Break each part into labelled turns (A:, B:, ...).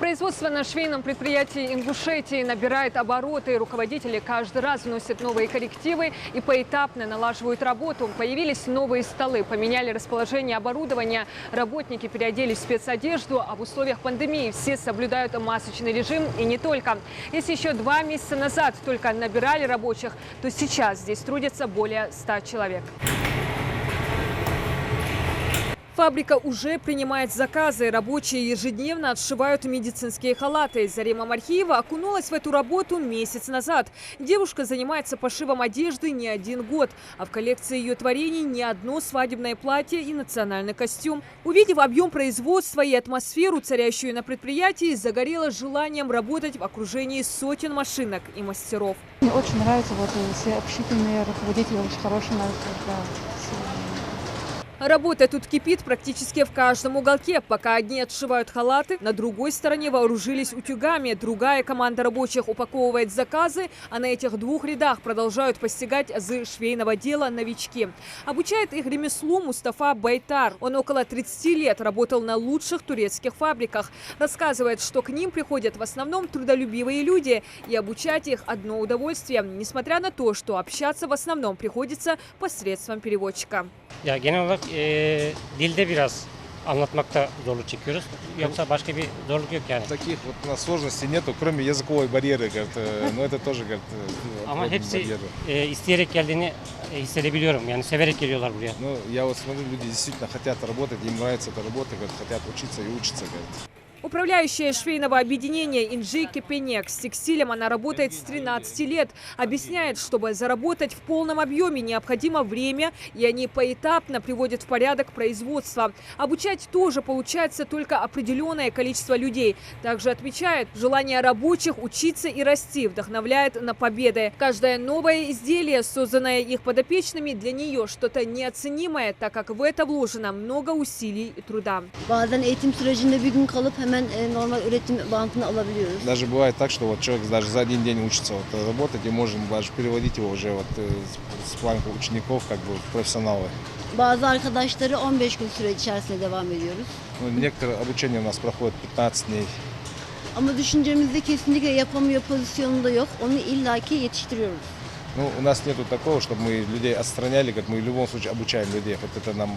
A: Производство на швейном предприятии Ингушетии набирает обороты. Руководители каждый раз вносят новые коррективы и поэтапно налаживают работу. Появились новые столы, поменяли расположение оборудования. Работники переоделись в спецодежду, а в условиях пандемии все соблюдают масочный режим и не только. Если еще 2 месяца назад только набирали рабочих, то сейчас здесь трудятся более 100 человек. Фабрика уже принимает заказы. Рабочие ежедневно отшивают медицинские халаты. Зарима Мархиева окунулась в эту работу месяц назад. Девушка занимается пошивом одежды не 1 год. А в коллекции ее творений не одно свадебное платье и национальный костюм. Увидев объем производства и атмосферу, царящую на предприятии, загорелась желанием работать в окружении сотен машинок и мастеров.
B: Мне очень нравится, все общительные руководители, очень хорошие.
A: Работа тут кипит практически в каждом уголке. Пока одни отшивают халаты, на другой стороне вооружились утюгами. Другая команда рабочих упаковывает заказы, а на этих 2 рядах продолжают постигать азы швейного дела новички. Обучает их ремеслу Мустафа Байтар. Он около 30 лет работал на лучших турецких фабриках. Рассказывает, что к ним приходят в основном трудолюбивые люди. И обучать их одно удовольствие, несмотря на то, что общаться в основном приходится посредством переводчика.
C: Ya genel olarak dilde biraz anlatmakta zorluk çekiyoruz. Yoksa başka bir zorluk yok yani.
D: Таких вот у нас сложностей нету, кроме языковой барьеры, но это тоже,
C: Ama hepsi isteyerek geldiğini hissedebiliyorum. Yani severek geliyorlar buraya.
D: Ну, я вот смотрю, люди действительно хотят работать, им нравится эта работа, хотят учиться и учатся,
A: Управляющая швейного объединения Инжи Кепенек. С текстилем она работает с 13 лет. Объясняет, чтобы заработать в полном объеме, необходимо время, и они поэтапно приводят в порядок производство. Обучать тоже получается только определенное количество людей. Также отмечает, желание рабочих учиться и расти вдохновляет на победы. Каждое новое изделие, созданное их подопечными, для нее что-то неоценимое, так как в это вложено много усилий и труда.
E: Bazen eğitim sürecinde bir gün kalıp hemen normal üretim bantını alabiliyoruz.
D: Даже бывает так, что человек даже за 1 день учится работать, и можем даже переводить его уже с планка учеников в профессионалы.
E: Bazı arkadaşları 15 gün süre içerisinde devam ediyoruz.
D: Некоторые обучение у нас проходит 15 дней.
E: Ama düşüncemizde kesinlikle yapamıyor pozisyonunda yok. Onu illaki yetiştiriyoruz.
D: Ну, у нас нету такого, чтобы мы людей отстраняли, мы в любом случае обучаем людей. Это нам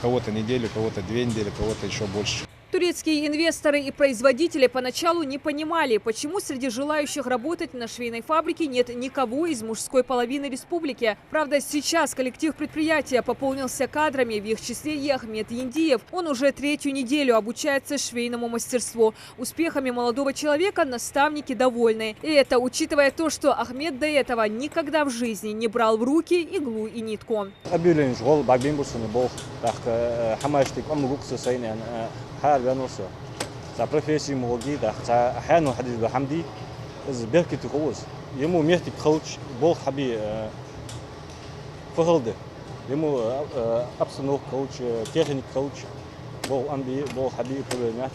D: кого-то неделю, кого-то 2 недели, кого-то еще больше.
A: Турецкие инвесторы и производители поначалу не понимали, почему среди желающих работать на швейной фабрике нет никого из мужской половины республики. Правда, сейчас коллектив предприятия пополнился кадрами, в их числе и Ахмед Яндиев. Он уже 3-ю неделю обучается швейному мастерству. Успехами молодого человека наставники довольны. И это учитывая то, что Ахмед до этого никогда в жизни не брал в руки иглу и нитку.
F: حال بنوصل. بروفيسي موجي ده أحيانا حديث بحمدي إذا بيحكي تقوس يمو ميحكي كوتش بول حبي فهلده يمو أبسنو كوتش تكنيك كوتش بول أمبي بول حبي كبرنات.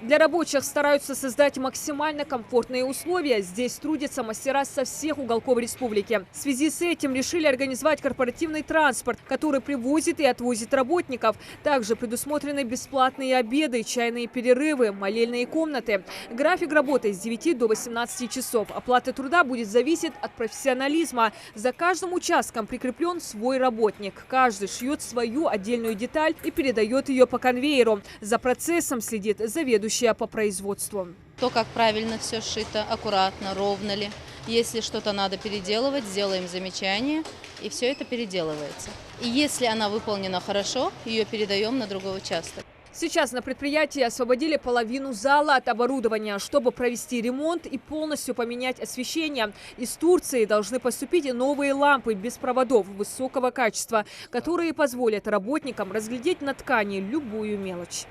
A: Для рабочих стараются создать максимально комфортные условия. Здесь трудятся мастера со всех уголков республики. В связи с этим решили организовать корпоративный транспорт, который привозит и отвозит работников. Также предусмотрены бесплатные обеды, чайные перерывы, молельные комнаты. График работы с 9 до 18 часов. Оплата труда будет зависеть от профессионализма. За каждым участком прикреплен свой работник. Каждый шьет свою отдельную деталь и передает ее по конвейеру. За процессом следит заведующий по производству.
G: То, как правильно все сшито, аккуратно, ровно ли. Если что-то надо переделывать, сделаем замечание, и все это переделывается. И если она выполнена хорошо, ее передаем на другой участок.
A: Сейчас на предприятии освободили половину зала от оборудования, чтобы провести ремонт и полностью поменять освещение. Из Турции должны поступить новые лампы без проводов высокого качества, которые позволят работникам разглядеть на ткани любую мелочь.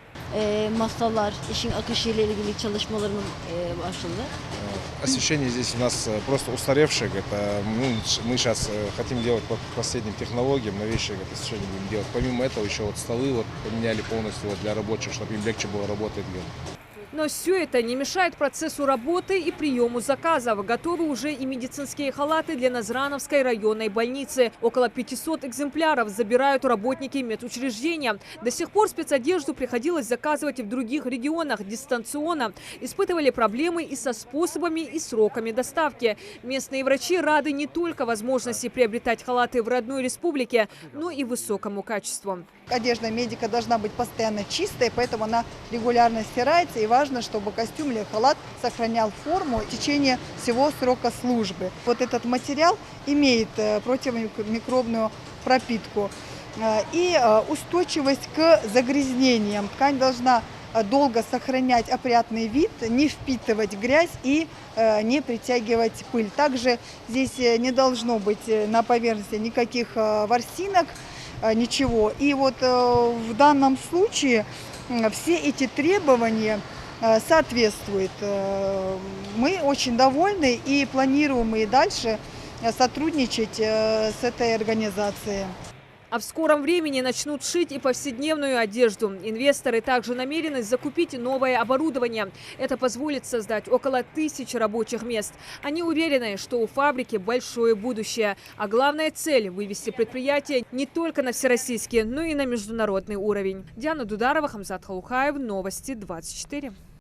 E: Masalar, işin akışıyla ilgili çalışmalarının başladı.
D: Освещение здесь у нас просто устаревшее. Мы сейчас хотим делать по последним технологиям, новейшее освещение будем делать. Помимо этого еще столы поменяли полностью для рабочих, чтобы им легче было работать.
A: Но все это не мешает процессу работы и приему заказов. Готовы уже и медицинские халаты для Назрановской районной больницы. Около 500 экземпляров забирают работники медучреждения. До сих пор спецодежду приходилось заказывать и в других регионах дистанционно. Испытывали проблемы и со способами, и сроками доставки. Местные врачи рады не только возможности приобретать халаты в родной республике, но и высокому качеству.
H: Одежда медика должна быть постоянно чистой, поэтому она регулярно стирается. И важно, чтобы костюм или халат сохранял форму в течение всего срока службы. Вот этот материал имеет противомикробную пропитку и устойчивость к загрязнениям. Ткань должна долго сохранять опрятный вид, не впитывать грязь и не притягивать пыль. Также здесь не должно быть на поверхности никаких ворсинок, ничего. И вот в данном случае все эти требования соответствуют. Мы очень довольны и планируем и дальше сотрудничать с этой организацией.
A: А в скором времени начнут шить и повседневную одежду. Инвесторы также намерены закупить новое оборудование. Это позволит создать около 1000 рабочих мест. Они уверены, что у фабрики большое будущее. А главная цель – вывести предприятие не только на всероссийский, но и на международный уровень. Диана Дударова, Хамзат Халухаев, Новости 24.